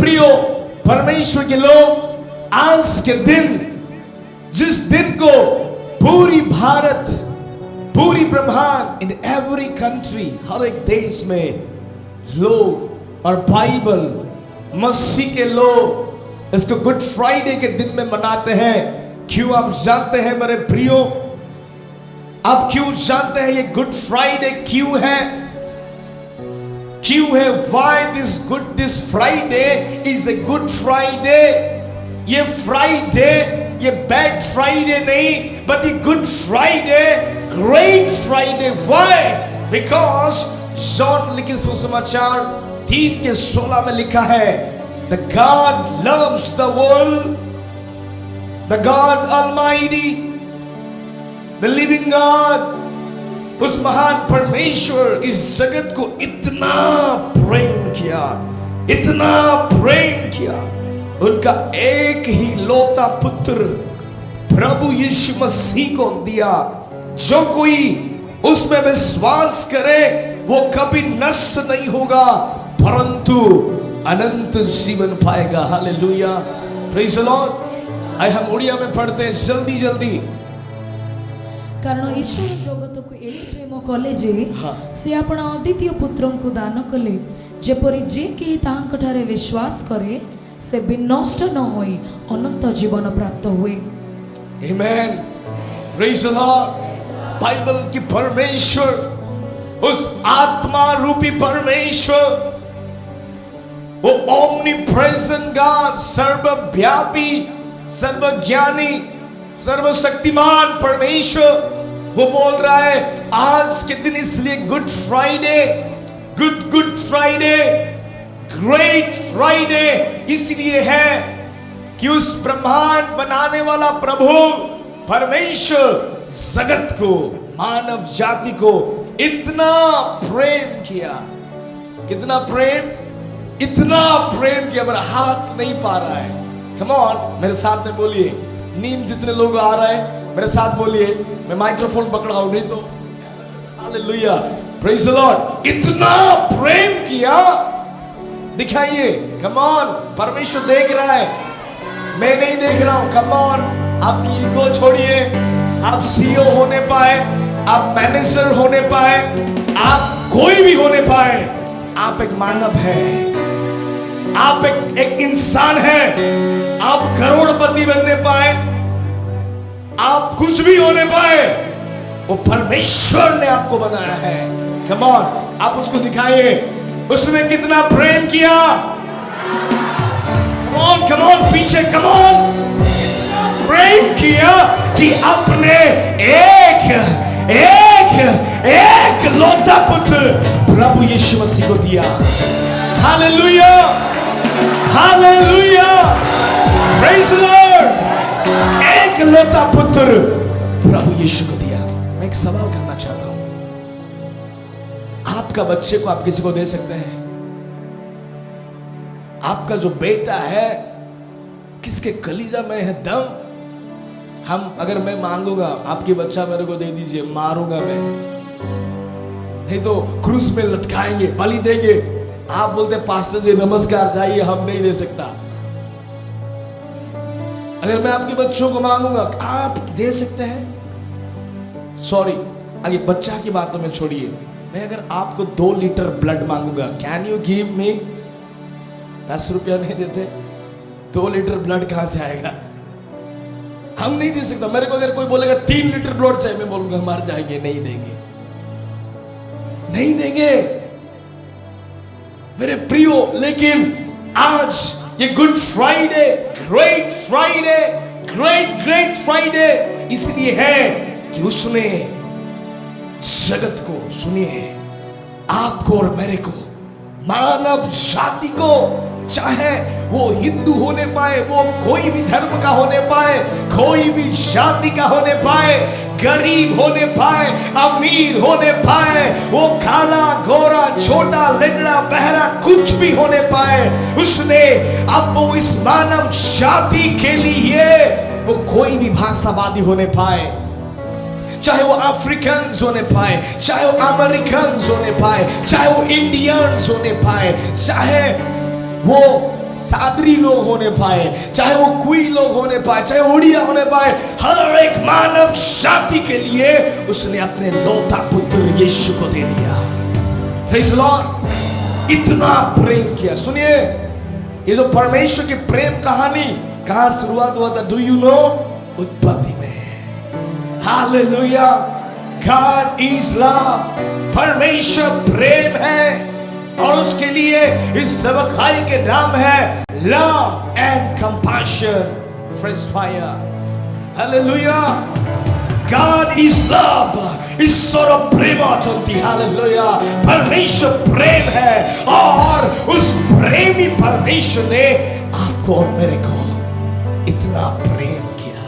प्रियो परमेश्वर के लोग, आज के दिन, जिस दिन को पूरी भारत, पूरी ब्रह्मांड, इन एवरी कंट्री, हर एक देश में लोग और बाइबल, मसीह के लोग इसको गुड फ्राइडे के दिन में मनाते हैं। क्यों आप जानते हैं मेरे प्रियो? आप क्यों जानते हैं ये गुड फ्राइडे क्यों है? क्यों है? Why this Friday is a good Friday? ये फ्राइडे, ये बैड फ्राइडे नहीं, but the good Friday, great Friday. Why? Because John लिखे सुसमाचार 3:16 में लिखा है, The God loves the world, the God Almighty, the living God, उस महान परमेश्वर इस जगत को इतना प्रेम किया, इतना प्रेम किया, उनका एक ही लौता पुत्र प्रभु यीशु मसीह को दिया। जो कोई उसमें विश्वास करे वो कभी नष्ट नहीं होगा, परंतु अनंत जीवन पाएगा। Hallelujah, praise the Lord. आइए हम ओडिया में पढ़ते हैं जल्दी जल्दी। कारण ईश्वर जगत को एड़ी प्रेम कले जे से आपण अद्वितीय पुत्र को दान कले, जेपरि जे के तांक ठारे विश्वास करे से भी नष्ट न होई अनंत जीवन प्राप्त हुए। आमेन, प्रेज द लॉर्ड। बाइबल की परमेश्वर, उस आत्मा रूपी परमेश्वर, वो ओमनीप्रेजेंट गॉड, सर्वव्यापी, सर्वज्ञानी, सर्वशक्तिमान परमेश्वर, वो बोल रहा है आज के दिन इसलिए good Friday, good Friday, great Friday इसलिए है कि उस ब्रह्मांड बनाने वाला प्रभु परमेश्वर जगत को, मानव जाति को इतना प्रेम किया। कितना प्रेम? इतना प्रेम किया। मेरा हाथ नहीं पा रहा है। कम ऑन, मेरे साथ में बोलिए। नींद जितने लोग आ रहे हैं मेरे साथ बोलिए। मैं माइक्रोफोन पकड़ा हूं, नहीं तो हालेलुया, प्रेज द लॉर्ड। इतना प्रेम किया, दिखाइए। कम ऑन, परमेश्वर देख रहा है, मैं नहीं देख रहा हूं। कम ऑन, आपकी ईगो छोड़िए। आप सीईओ होने पाए, आप मैनेजर होने पाए, आप कोई भी होने पाए, आप एक मानव है, आप एक इंसान है। आप करोड़पति बनने पाए, आप कुछ भी होने पाए, वो परमेश्वर ने आपको बनाया है। कम ऑन, आप उसको दिखाइए उसने कितना प्रेम किया। कम ऑन, पीछे कम ऑन, प्रेम किया कि अपने एक लौता पुत्र प्रभु यीशु मसीह को दिया। Hallelujah, hallelujah, praise the Lord. एक लौता पुत्र प्रभु यीशु को दिया। मैं एक सवाल करना चाहता हूं, आपका बच्चे को आप किसी को दे सकते हैं? आपका जो बेटा है, किसके कलीजा में है दम? हम, अगर मैं मांगूंगा आपकी बच्चा मेरे को दे दीजिए, मारूंगा मैं, नहीं तो क्रूस में लटकाएंगे, बलि देंगे। आप बोलते पास्टर जी नमस्कार, जाइए, हम नहीं दे सकता। अगर मैं आपके बच्चों को मांगूंगा, आप दे सकते हैं? सॉरी, आगे बच्चा की बात तो मैं छोड़िए। मैं अगर आपको 2 लीटर ब्लड मांगूंगा, कैन यू गिव मी? 10 रुपया नहीं देते? 2 लीटर ब्लड कहां से आएगा? हम नहीं दे सकता। मेरे को अगर कोई बोलेगा 3 लीटर ब्लड चाहिए, मैं बोलूंगा मर जाएंगे, नहीं देंगे, नहीं देंगे मेरे प्रियो। लेकिन आज ये good Friday, great Friday, great Friday इसलिए है कि उसने जगत को, सुनिए, आपको और मेरे को, मानव जाति को, चाहे वो हिंदू होने पाए, वो कोई भी धर्म का होने पाए, कोई भी जाति का होने पाए, गरीब होने पाए, अमीर होने पाए, वो काला गोरा छोटा लंगड़ा बहरा कुछ भी होने पाए, उसने अब वो इस मानव जाति के लिए वो कोई भी भाषावादी होने पाए, चाहे वो अफ्रीकन होने पाए, चाहे वो अमेरिकन होने पाए, चाहे वो इंडियंस होने पाए, चाहे वो सादरी लोग होने पाए, चाहे वो कुई लोग होने पाए, चाहे उड़िया होने पाए, हर एक मानव जाति के लिए उसने अपने लौता पुत्र यीशु को दे दिया। Praise the Lord. इतना प्रेम किया। सुनिए, ये जो परमेश्वर की प्रेम कहानी कहां शुरुआत हुआ था? Do you know? उत्पत्ति में। हालेलुया। God is love. परमेश्वर प्रेम है और उसके लिए इस सेवकाई के नाम है love and compassion, fresh fire. Hallelujah. God is love. ईश्वर प्रेम अचंती। हालेलुया। परमेश्वर प्रेम है और उस प्रेमी परमेश्वर ने आपको और मेरे को इतना प्रेम किया,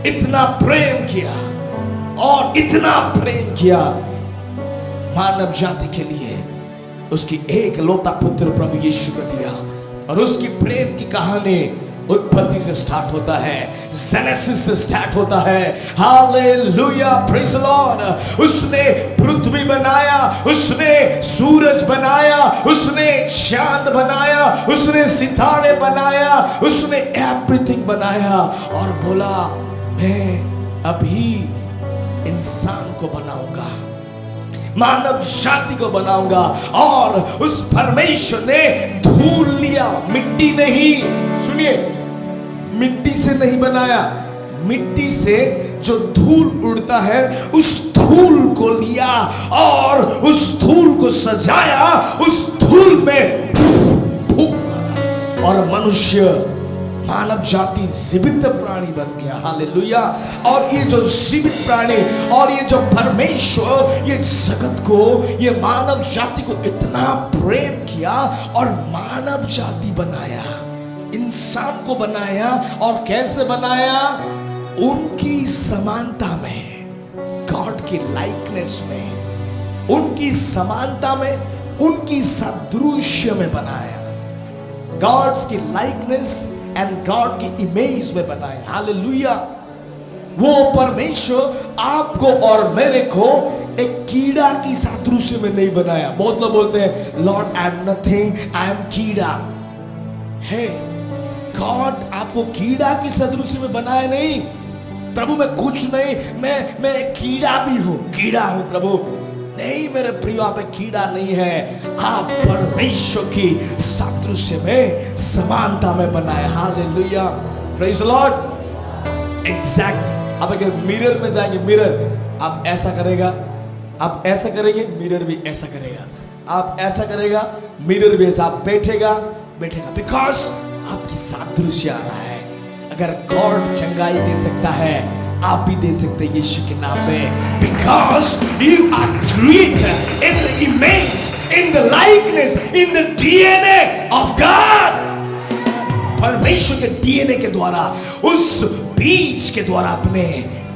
इतना प्रेम किया और इतना प्रेम किया मानव जाति के लिए उसकी एक लौता पुत्र प्रभु यीशु को दिया। और उसकी प्रेम की कहानी उत्पत्ति से स्टार्ट होता है, जेनेसिस से स्टार्ट होता है। Hallelujah, praise the Lord. उसने पृथ्वी बनाया, उसने सूरज बनाया, उसने चांद बनाया, उसने सितारे बनाया, उसने एवरीथिंग बनाया और बोला मैं अभी इंसान को बनाऊंगा, मानव जाति को बनाऊंगा। और उस परमेश्वर ने धूल लिया, मिट्टी नहीं। सुनिए, मिट्टी से नहीं बनाया, मिट्टी से जो धूल उड़ता है उस धूल को लिया और उस धूल को सजाया, उस धूल में फूंक मारा और मनुष्य, मानव जाति जीवित प्राणी बन गया। हालेलुया। और ये जो जीवित प्राणी और ये जो परमेश्वर ये जगत को, ये मानव जाति को इतना प्रेम किया और मानव जाति बनाया, इंसान को बनाया। और कैसे बनाया? उनकी समानता में, गॉड की लाइकनेस में, उनकी समानता में, उनकी सादृश्य में बनाया। गॉड्स की लाइकनेस एंड गॉड की इमेज में बनाया। हालेलुया। वो परमेश्वर आपको और मेरे को एक कीड़ा की सादृश्य में नहीं बनाया। बहुत लोग बोलते हैं Lord I am nothing, I am कीड़ा। है गॉड आपको कीड़ा की सदृश्य में बनाया नहीं। प्रभु मैं कुछ नहीं, मैं कीड़ा भी हूं, कीड़ा हूं प्रभु। नहीं मेरे प्रिय, आप एक कीड़ा नहीं है, आप परमेश्वर की सादृश्य में, समानता में बनाए। Hallelujah, praise the Lord. Exact. आप अगर मिरर में जाएंगे, मिरर आप ऐसा करेगा, आप ऐसा करेंगे, मिरर भी ऐसा करेगा, आप ऐसा करेगा, मिरर भी ऐसा, आप बैठेगा, बिकॉज आपकी सादृश्य आ रहा है। अगर गॉड चंगाई दे सकता है, आप भी दे सकते हैं यीशु के नाम में। Because you are created in the image, in the likeness, in the DNA of God. परमेश्वर के डीएनए के द्वारा, उस बीज के द्वारा अपने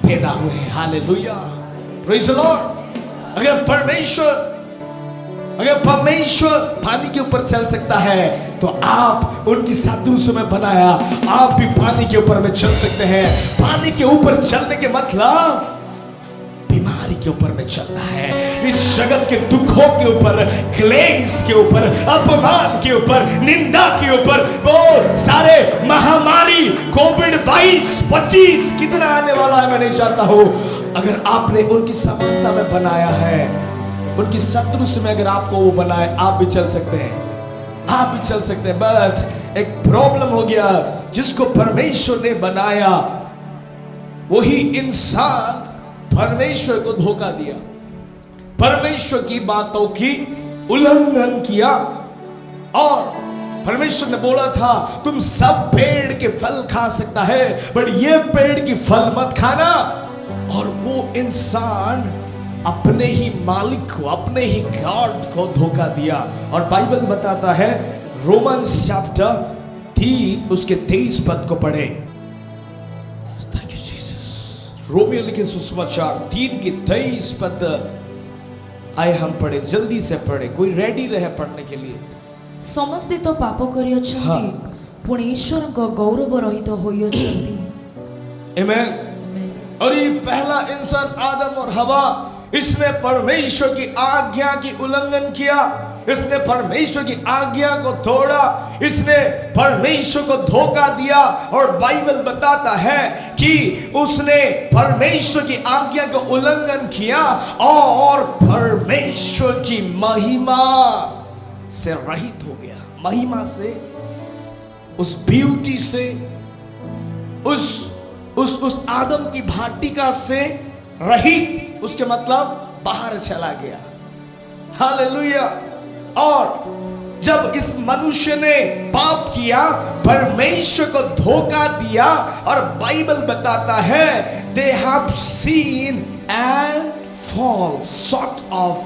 पैदा हुए। Hallelujah, praise the Lord. अगर परमेश्वर पानी के ऊपर चल सकता है तो आप उनकी सादृश्य में बनाया, आप भी पानी के ऊपर में चल सकते हैं। पानी के ऊपर चलने के मतलब बीमारी के ऊपर में चलना है, इस जगत के दुखों के ऊपर, क्लेश के ऊपर, अपमान के ऊपर, निंदा के ऊपर, वो सारे महामारी कोविड-22, 25 कितना आने वाला है मैं नहीं जानता हूं। अगर आपने उनकी समानता में बनाया है, उनकी सदृश्य में अगर आपको वो बनाए, आप भी चल सकते हैं, आप भी चल सकते हैं। बट एक प्रॉब्लम हो गया, जिसको परमेश्वर ने बनाया वही इंसान परमेश्वर को धोखा दिया, परमेश्वर की बातों की उल्लंघन किया। और परमेश्वर ने बोला था तुम सब पेड़ के फल खा सकता है, बट ये पेड़ की फल मत खाना। और वो इंसान अपने ही मालिक को, अपने ही गॉड को धोखा दिया। और बाइबल बताता है, रोमन्स चैप्टर 3 उसके 23 पद को पढ़े। Thank you Jesus. रोमियो लिखे सुसमाचार 3 के 23 पद आए हम पढ़े, जल्दी से पढ़े, कोई रेडी रहे पढ़ने के लिए। समस्ते तो पाप करियछन्ति, पुणी ईश्वर को गौरव रहित होइयछन्ति। आमेन। और ये पहला इंसान आदम और हवा, इसने परमेश्वर की आज्ञा की उल्लंघन किया, इसने परमेश्वर की आज्ञा को तोड़ा, इसने परमेश्वर को धोखा दिया। और बाइबल बताता है कि उसने परमेश्वर की आज्ञा का उल्लंघन किया और परमेश्वर की महिमा से रहित हो गया। महिमा से, उस ब्यूटी से, उस आदम की भाटिका से रहित, उसके मतलब बाहर चला गया। हालेलुया। और जब इस मनुष्य ने पाप किया, परमेश्वर को धोखा दिया, और बाइबल बताता है they have seen and fall short of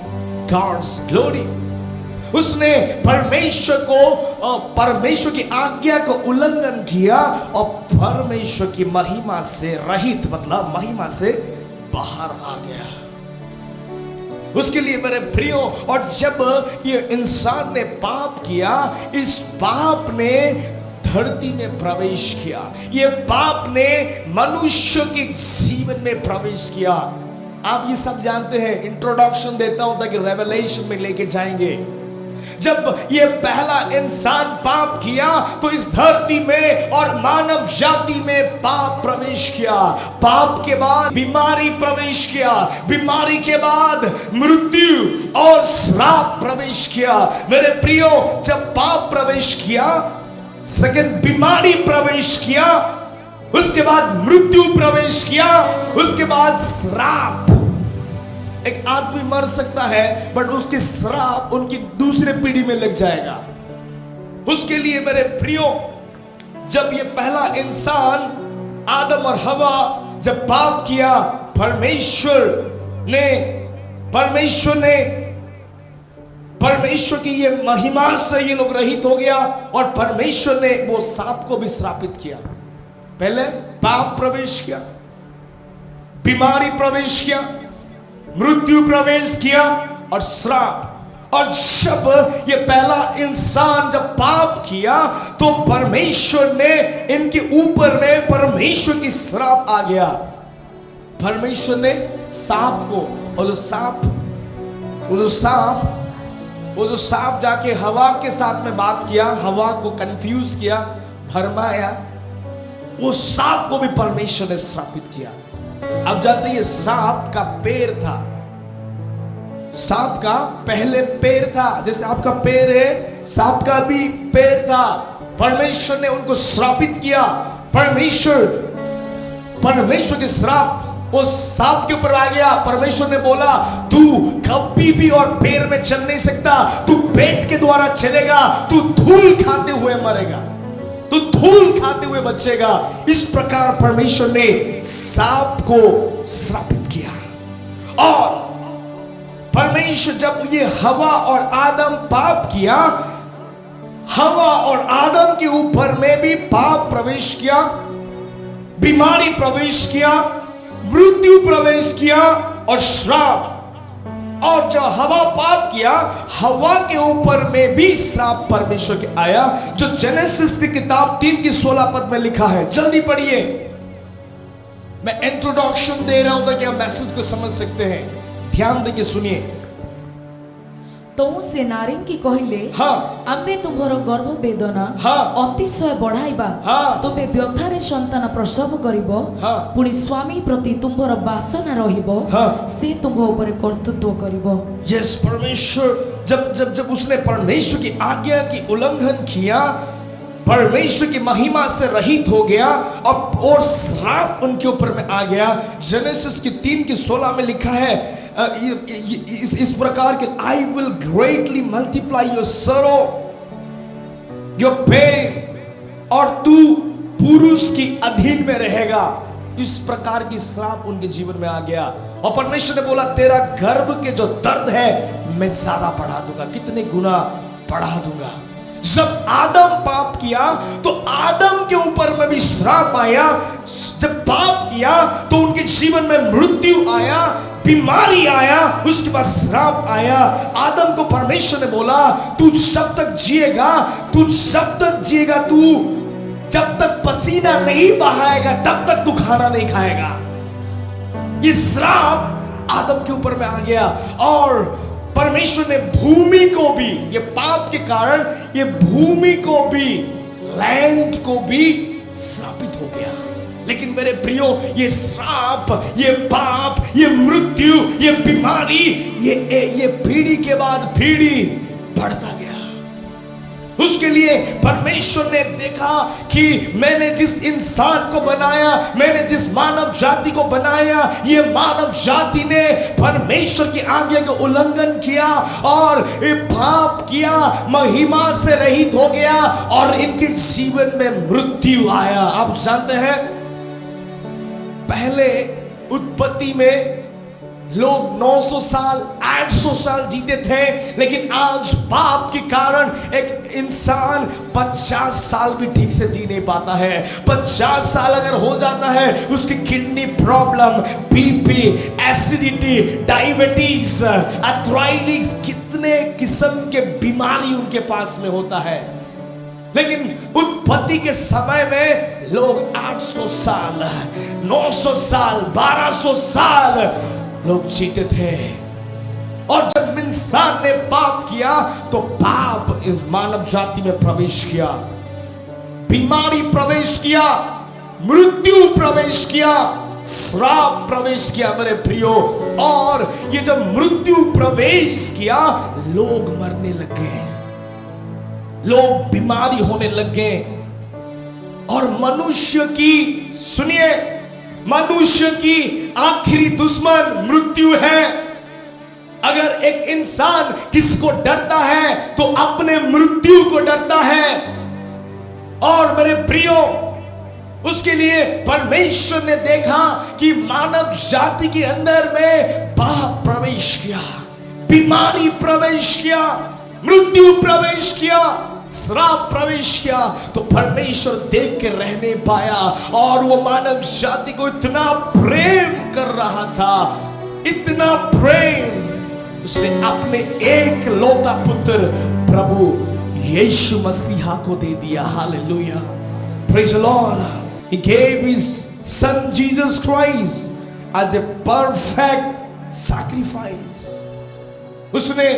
God's glory। उसने परमेश्वर की आज्ञा को उल्लंघन किया और परमेश्वर की महिमा से रहित, मतलब महिमा से बाहर आ गया। उसके लिए मेरे प्रियो, और जब ये इंसान ने पाप किया, इस पाप ने धरती में प्रवेश किया, ये पाप ने मनुष्य के जीवन में प्रवेश किया। आप ये सब जानते हैं, इंट्रोडक्शन देता हूं ताकि रेवलेशन में लेके जाएंगे। जब ये पहला इंसान पाप किया तो इस धरती में और मानव जाति में पाप प्रवेश किया। पाप के बाद बीमारी प्रवेश किया, बीमारी के बाद मृत्यु और श्राप प्रवेश किया। मेरे प्रियो, जब पाप प्रवेश किया, सेकंड बीमारी प्रवेश किया, उसके बाद मृत्यु प्रवेश किया, उसके बाद श्राप। एक आदमी मर सकता है बट उसके श्राप उनकी दूसरे पीढ़ी में लग जाएगा। उसके लिए मेरे प्रियो, जब ये पहला इंसान आदम और हवा जब पाप किया, परमेश्वर की ये महिमा से ये लोग रहित हो गया, और परमेश्वर ने वो सांप को भी श्रापित किया। पहले पाप प्रवेश किया, बीमारी प्रवेश किया, मृत्यु प्रवेश किया और श्राप। और जब ये पहला इंसान जब पाप किया तो परमेश्वर ने इनके ऊपर में परमेश्वर की श्राप आ गया। परमेश्वर ने सांप को, और जो सांप जाके हवा के साथ में बात किया, हवा को कंफ्यूज किया, भरमाया, वो सांप को भी परमेश्वर ने श्रापित किया। अब जानते ये सांप का पैर था, सांप का पहले पैर था, जैसे आपका पैर है, सांप का भी पैर था। परमेश्वर ने उनको श्रापित किया। परमेश्वर के श्राप उस सांप के ऊपर आ गया। परमेश्वर ने बोला, तू कभी भी और पैर में चल नहीं सकता, तू पेट के द्वारा चलेगा, तू धूल खाते हुए मरेगा, तो धूल खाते हुए बचेगा। इस प्रकार परमेश्वर ने सांप को श्रापित किया। और परमेश्वर जब ये हवा और आदम पाप किया, हवा और आदम के ऊपर में भी पाप प्रवेश किया, बीमारी प्रवेश किया, मृत्यु प्रवेश किया और श्राप। और जब हवा पाप किया, हवा के ऊपर में भी श्राप परमेश्वर के आया, जो जेनेसिस की किताब 3:16 में लिखा है। जल्दी पढ़िए, मैं इंट्रोडक्शन दे रहा हूं ताकि आप मैसेज को समझ सकते हैं। ध्यान देके सुनिए। तो से नारी की कहले, हाँ, आम्बे तुम्हार गर्भ वेदना हाँ, अतिशय बढ़ाइबा, हाँ, तुम्हें व्यथारे संतान प्रसव करिबो, हाँ, पुणी स्वामी प्रति तुम्हार वासना रहिबो, हाँ, से तुम ऊपर कर्तृत्व करिबो। यस, परमेश्वर जब उसने परमेश्वर की आज्ञा की उल्लंघन किया, परमेश्वर की महिमा से रहित हो गया और श्राप उनके ऊपर में आ गया। जेनेसिस की 3:16 में लिखा है इस प्रकार के, I will greatly multiply your सरो, योर पेन, और तू पुरुष की अधीन में रहेगा। इस प्रकार की श्राप उनके जीवन में आ गया। और परमेश्वर ने बोला, तेरा गर्भ के जो दर्द है मैं ज्यादा बढ़ा दूंगा, कितने गुना बढ़ा दूंगा। जब आदम पाप किया तो आदम के ऊपर में भी श्राप आया। जब पाप किया तो उनके जीवन में मृत्यु आया, बीमारी आया, उसके बाद श्राप आया। आदम को परमेश्वर ने बोला, तू जब तक जिएगा, तू जब तक पसीना नहीं बहाएगा तब तक तू खाना नहीं खाएगा। ये श्राप आदम के ऊपर में आ गया। और परमेश्वर ने भूमि को भी, ये पाप के कारण ये भूमि को भी, लैंड को भी श्रापित हो गया। लेकिन मेरे प्रियो, ये श्राप, ये पाप, ये मृत्यु, ये बीमारी, ये पीढ़ी के बाद पीढ़ी बढ़ता गया। उसके लिए परमेश्वर ने देखा कि मैंने जिस इंसान को बनाया, मैंने जिस मानव जाति को बनाया, ये मानव जाति ने परमेश्वर की आज्ञा का उल्लंघन किया और पाप किया, महिमा से रहित हो गया और इनके जीवन में मृत्यु आया। आप जानते हैं, पहले उत्पत्ति में लोग 900 साल 800 साल जीते थे, लेकिन आज पाप के कारण एक इंसान 50 साल भी ठीक से जी नहीं पाता है। 50 साल अगर हो जाता है, उसकी kidney problem, BP, acidity, diabetes, arthritis, कितने किस्म के बीमारी उनके पास में होता है। लेकिन उत्पत्ति के समय में लोग 800 साल 900 साल 1200 साल लोग जीते थे। और जब इंसान ने पाप किया तो पाप इस मानव जाति में प्रवेश किया, बीमारी प्रवेश किया, मृत्यु प्रवेश किया, श्राप प्रवेश किया मेरे प्रियो। और ये जब मृत्यु प्रवेश किया, लोग मरने लगे, लोग बीमारी होने लगे। और मनुष्य की, सुनिए, मनुष्य की आखिरी दुश्मन मृत्यु है। अगर एक इंसान किसको डरता है तो अपने मृत्यु को डरता है। और मेरे प्रियो, उसके लिए परमेश्वर ने देखा कि मानव जाति के अंदर में पाप प्रवेश किया, बीमारी प्रवेश किया, मृत्यु प्रवेश किया, श्राप प्रवेश किया, तो परमेश्वर देख के रह नहीं पाया और वो मानव जाति को इतना प्रेम कर रहा था, इतना प्रेम, उसने अपने एक लौता पुत्र प्रभु यीशु मसीहा को दे दिया। Hallelujah, praise the Lord. He gave his son Jesus Christ as a perfect sacrifice। उसने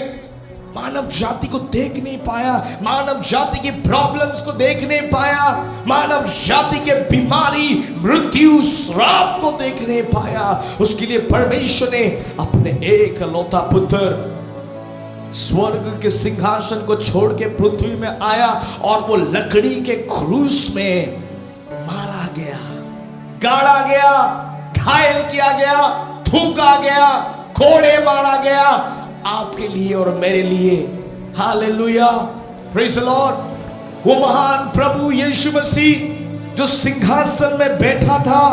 मानव जाति को देख नहीं पाया, मानव जाति की प्रॉब्लम्स को देख नहीं पाया, मानव जाति के बीमारी, मृत्यु, श्राप को देख नहीं पाया। उसके लिए परमेश्वर ने अपने एक लौता पुत्र स्वर्ग के सिंहासन को छोड़ के पृथ्वी में आया और वो लकड़ी के क्रूस में मारा गया, गाड़ा गया, घायल किया गया, थूका गया, कोड़े मारा गया, आपके लिए और मेरे लिए। Hallelujah, praise the Lord. वो महान प्रभु यीशु मसीह जो सिंहासन में बैठा था,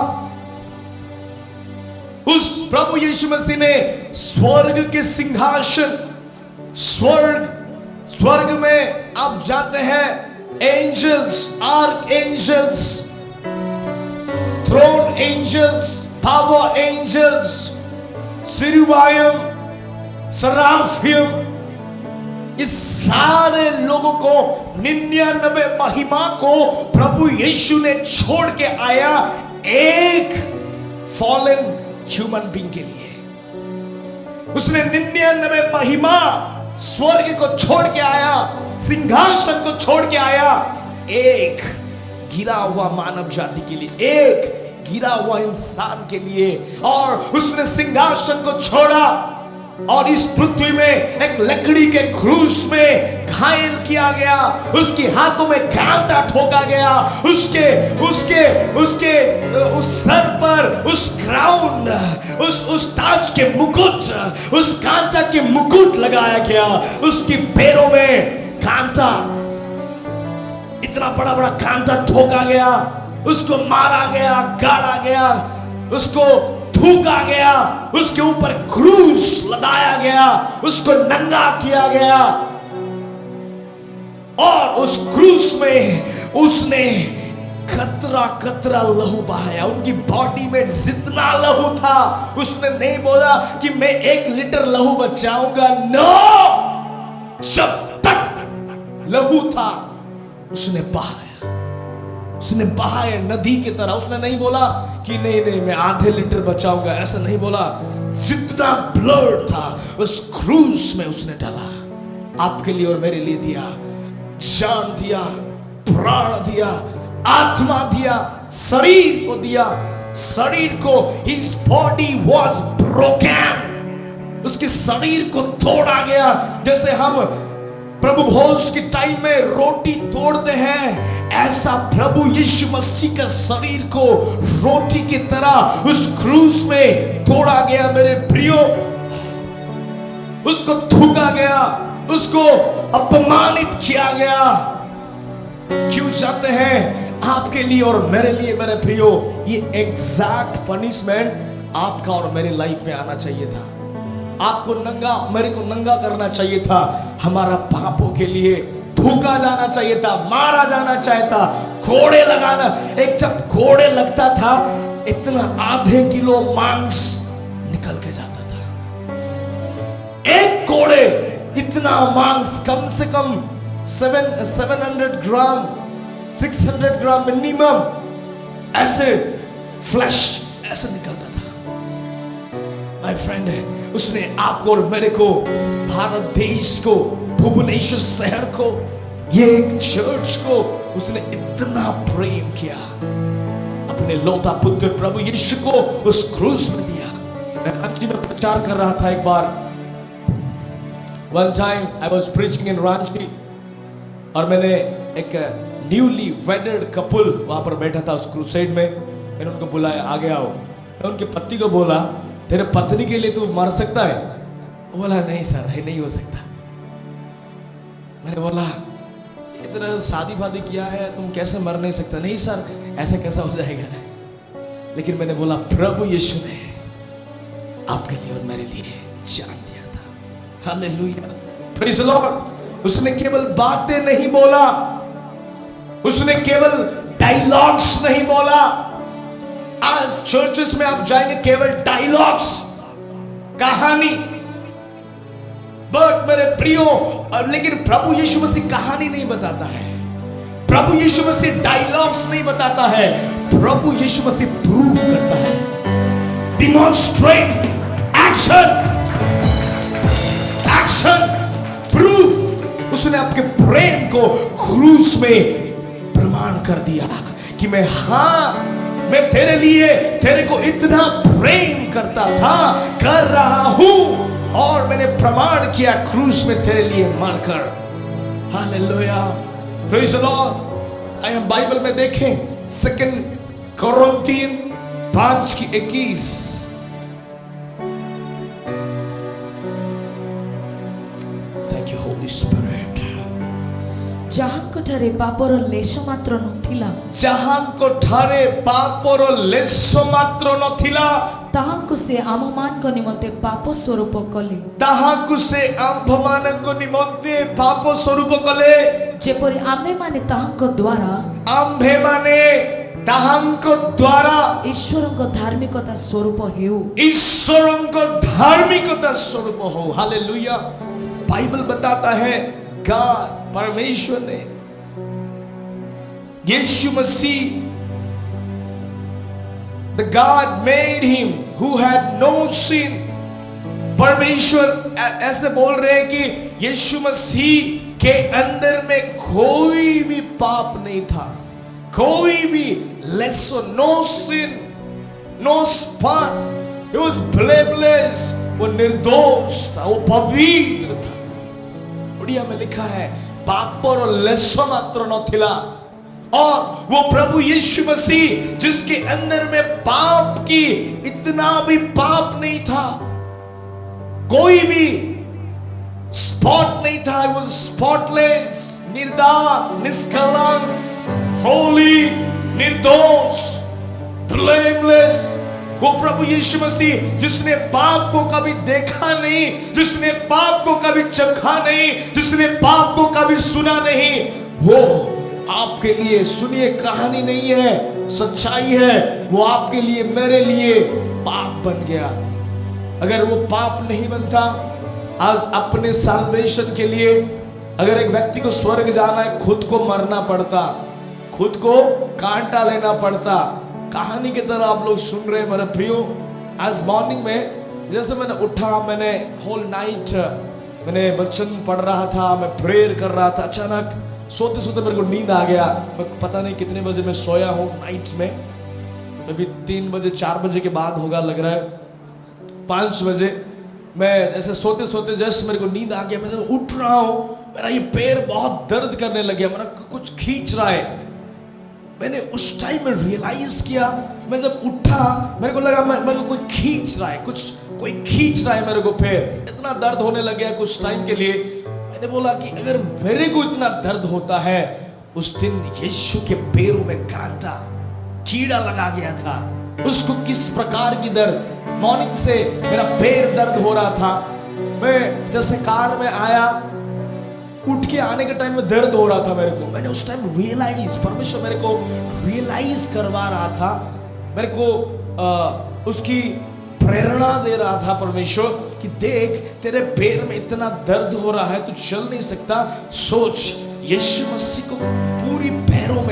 उस प्रभु यीशु मसीह ने स्वर्ग के सिंहासन, स्वर्ग में आप जानते हैं angels, archangels, throne angels, power angels, cherubim, seraphim, इस सारे लोगों को 99 महिमा को प्रभु यीशु ने छोड़ के आया एक फॉलन ह्यूमन बीइंग के लिए। उसने 99 महिमा स्वर्ग को छोड़ के आया, सिंहासन को छोड़ के आया एक गिरा हुआ मानव जाति के लिए, एक गिरा हुआ इंसान के लिए। और उसने सिंहासन को छोड़ा और इस पृथ्वी में एक लकड़ी के क्रूस में घायल किया गया, उसके हाथों में कांटा ठोका गया, उसके उस सर पर उस क्राउन, उस ताज के मुकुट, उस कांटा के मुकुट लगाया गया, उसके पैरों में कांटा, इतना बड़ा बड़ा कांटा ठोका गया, उसको मारा गया, गाड़ा गया, उसको थूका गया, उसके ऊपर क्रूस लगाया गया, उसको नंगा किया गया और उस क्रूस में उसने कतरा कतरा लहू बहाया। उनकी बॉडी में जितना लहू था, उसने नहीं बोला कि मैं 1 लीटर लहू बचाऊंगा, नो, जब तक लहू था उसने बहाया, उसने बहाए नदी की तरह। उसने नहीं बोला कि नहीं नहीं मैं आधे लीटर बचाऊंगा, ऐसा नहीं बोला। जितना ब्लड था उस क्रूस में उसने डाला, आपके लिए और मेरे लिए दिया। जान दिया, प्राण दिया, आत्मा दिया, शरीर को दिया। शरीर को, his body was broken, उसके शरीर को तोड़ा गया। जैसे हम प्रभु भोज के टाइम में रोटी तोड़ते हैं, ऐसा प्रभु यीशु मसीह का शरीर को रोटी की तरह उस क्रूस में तोड़ा गया मेरे प्रियो। उसको थूका गया, उसको अपमानित किया गया। क्यों चाहते हैं आपके लिए और मेरे लिए मेरे प्रियो, ये एग्जैक्ट पनिशमेंट आपका और मेरे लाइफ में आना चाहिए था। आपको नंगा, मेरे को नंगा करना चाहिए था। हमारा पापों के लिए थूका जाना चाहिए था, मारा जाना चाहिए था, कोड़े लगाना। एक जब कोड़े लगता था, इतना आधे किलो मांस निकल के जाता था। एक कोड़े इतना मांस, कम से कम 700 ग्राम, 600 ग्राम मिनिमम ऐसे फ्लैश ऐसे निकलता था। माय फ्रेंड, उसने आपको और मेरे को, भारत देश को, भुवनेश्वर शहर को, ये एक चर्च को उसने इतना प्रेम किया, अपने लौता पुत्र प्रभु यीशु को उस क्रूस में दिया। मैं रांची में प्रचार कर रहा था एक बार। One time I was preaching in Ranchi, और मैंने एक न्यूली वेडेड कपल वहां पर बैठा था उस क्रूसेड में। मैंने उनको बुलाया, आगे आओ। मैं उनके पति को बोला, तेरे पत्नी के लिए तू मर सकता है? वो बोला नहीं सर, है नहीं हो सकता। मैंने बोला इतना शादी वादी किया है, तुम कैसे मर नहीं सकता? नहीं सर, ऐसे कैसा हो जाएगा। लेकिन मैंने बोला प्रभु यीशु ने आपके लिए और मेरे लिए जान दिया था। Hallelujah, praise the Lord. उसने केवल बातें नहीं बोला, उसने केवल डायलॉग्स नहीं बोला। आज चर्चेस में आप जाएंगे, केवल डायलॉग्स, कहानी। बट मेरे प्रियो, लेकिन प्रभु यीशु मसीह कहानी नहीं बताता है, प्रभु यीशु मसीह डायलॉग्स नहीं बताता है, प्रभु यीशु मसीह प्रूव करता है। Demonstrate, action, action, proof. उसने आपके प्रेम को क्रूस में प्रमाण कर दिया कि मैं तेरे लिए, तेरे को इतना प्रेम करता था, कर रहा हूं, और मैंने प्रमाण किया क्रूस में तेरे लिए मरकर। Hallelujah, praise the Lord. आइए हम बाइबल में देखें 2 Corinthian 5:21। Thank you Holi spirit. ଯାହାଙ୍କ ଠାରେ ପାପର ଲେଶ ମାତ୍ର ନଥିଲା, ଯାହାଙ୍କ ଠାରେ ପାପର ଲେଶ ମାତ୍ର ନଥିଲା, ତାହାଙ୍କୁ ସେ ଆମମାନଙ୍କ ନିମନ୍ତେ ପାପ ସ୍ୱରୂପ କଲେ। ତାହାଙ୍କୁ ସେ ଆମ୍ଭମାନଙ୍କ ନିମନ୍ତେ ପାପ ସ୍ୱରୂପ କଲେ, ଯେପରି ଆମେମାନେ ତାହାଙ୍କ ଦ୍ୱାରା, ଆମ୍ଭେମାନେ ତାହାଙ୍କ ଦ୍ୱାରା ଈଶ୍ୱରଙ୍କ ଧାର୍ମିକତା ସ୍ୱରୂପ ହେଉ। ଈଶ୍ୱରଙ୍କ ଧାର୍ମିକତା स्वरूप हो। हालेलुया। बाइबल बताता है गॉड, परमेश्वर ने यीशु मसीह, the God made him who had no sin। परमेश्वर ऐसे बोल रहे हैं कि यीशु मसीह के अंदर में कोई भी पाप नहीं था, कोई भी less, no sin, no spot, he was blameless। वो निर्दोष था, वो पवित्र था। उड़िया में लिखा है पापर लेसो मात्र नथिला, और वो प्रभु यीशु मसीह जिसके अंदर में पाप की इतना भी पाप नहीं था, कोई भी स्पॉट नहीं था। He was spotless, निर्दार, निष्कलंक, होली, निर्दोष, blameless। वो प्रभु यीशु मसीह जिसने पाप को कभी देखा नहीं, जिसने पाप को कभी चखा नहीं, जिसने पाप को कभी सुना नहीं, वो आपके लिए, सुनिए, कहानी नहीं है, सच्चाई है, वो आपके लिए, मेरे लिए पाप बन गया। अगर वो पाप नहीं बनता, आज अपने साल्वेशन के लिए अगर एक व्यक्ति को स्वर्ग जाना है, खुद को मरना पड़ता, खुद को कांटा लेना पड़ता। कहानी की तरह आप लोग सुन रहे हैं मेरे प्रियो। आज मॉर्निंग में जैसे मैंने उठा, मैंने होल नाइट मैंने वचन पढ़ रहा था, मैं प्रेयर कर रहा था। अचानक सोते सोते मेरे को नींद आ गया। मैं पता नहीं कितने बजे मैं सोया हूँ नाइट में, अभी 3 बजे 4 बजे के बाद होगा लग रहा है, 5 बजे। मैं ऐसे सोते सोते जस्ट मेरे को नींद आ गया। मैं जब उठ रहा हूँ मेरा ये पैर बहुत दर्द करने लग गया, मेरा कुछ खींच रहा है। मैंने उस टाइम में रियलाइज किया, मैं जब उठा मेरे को लगा मेरे को कोई खींच रहा है, कोई खींच रहा है मेरे को पैर। इतना दर्द होने लग गया कुछ टाइम के लिए। मैंने बोला कि अगर मेरे को इतना दर्द होता है, उस दिन यीशु के पैरों में कांटा कीड़ा लगा गया था, उसको किस प्रकार की दर्द। मॉर्निंग से मेरा पैर दर्द हो रहा था। मैं जैसे कार में आया, उठ के आने के टाइम में दर्द हो रहा था मेरे को। मैंने उस टाइम रियलाइज, परमेश्वर मेरे को रियलाइज करवा रहा था, मेरे को उसकी प्रेरणा दे रहा था परमेश्वर कि देख तेरे पैर में इतना दर्द हो रहा है, तू चल नहीं सकता। सोच, यीशु मसीह को पूरी पैरों